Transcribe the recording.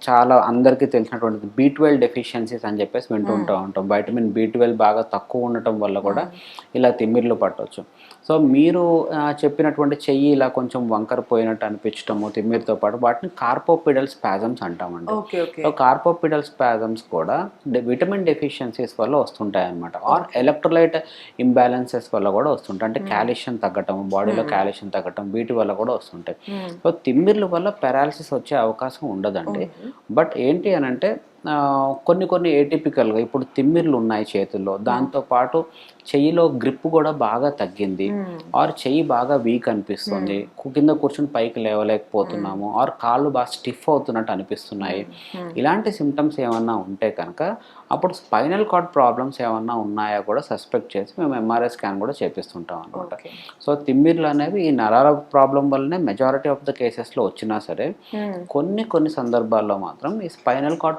చాలా అందరికీ తెలిసినటువంటిది B12 deficiencies అని చెప్పేసి వింటూ ఉంటాం. వైటమిన్ B12 బాగా తక్కువ ఉండటం వల్ల కూడా ఇలా తిమ్మిర్లు పట్టొచ్చు. సో మీరు చెప్పినటువంటి చెయ్యి ఇలా కొంచెం వంకర పోయినట్టు అనిపించటము తిమ్మిరితో పాటు వాటిని కార్పోపిడల్ స్పాజమ్స్ అంటామండి. ఓకే. ఓకే. సో కార్పోపిడల్ స్పాజమ్స్ కూడా విటమిన్ డెఫిషియన్సీస్ వల్ల వస్తుంటాయన్నమాట. ఆర్ ఎలక్ట్రోలైట్ ఇంబ్యాలెన్సెస్ వల్ల కూడా వస్తుంటాయి. అంటే కాల్షియం తగ్గటం, బాడీలో కాల్షియం తగ్గటం వీటి వల్ల కూడా వస్తుంటాయి. సో తిమ్మిర్ల వల్ల పారాలిసిస్ వచ్చే అవకాశం ఉండదండి. బట్ ఏంటి అనంటే కొన్ని ఏటిపికల్‌గా ఇప్పుడు తిమ్మిర్లు ఉన్నాయి చేతుల్లో. దాంతో పాటు చెయ్యిలో గ్రిప్ కూడా బాగా తగ్గింది. ఆర్ చెయ్యి బాగా వీక్ అనిపిస్తుంది. కింద కూర్చొని పైకి లేవలేకపోతున్నాము. ఆర్ కాళ్ళు బాగా స్టిఫ్ అవుతున్నట్టు అనిపిస్తున్నాయి. ఇలాంటి సింప్టమ్స్ ఏమన్నా ఉంటే కనుక అప్పుడు స్పైనల్ కార్డ్ ప్రాబ్లమ్స్ ఏమన్నా ఉన్నాయా కూడా సస్పెక్ట్ చేసి మేము ఎంఆర్ఐ స్కాన్ కూడా చేపిస్తుంటాం అనమాట. సో తిమ్మిర్లు అనేవి ఈ నరాల ప్రాబ్లం వల్లనే మెజారిటీ ఆఫ్ ద కేసెస్‌లో వచ్చినా సరే కొన్ని సందర్భాల్లో మాత్రం ఈ స్పైనల్ కార్డ్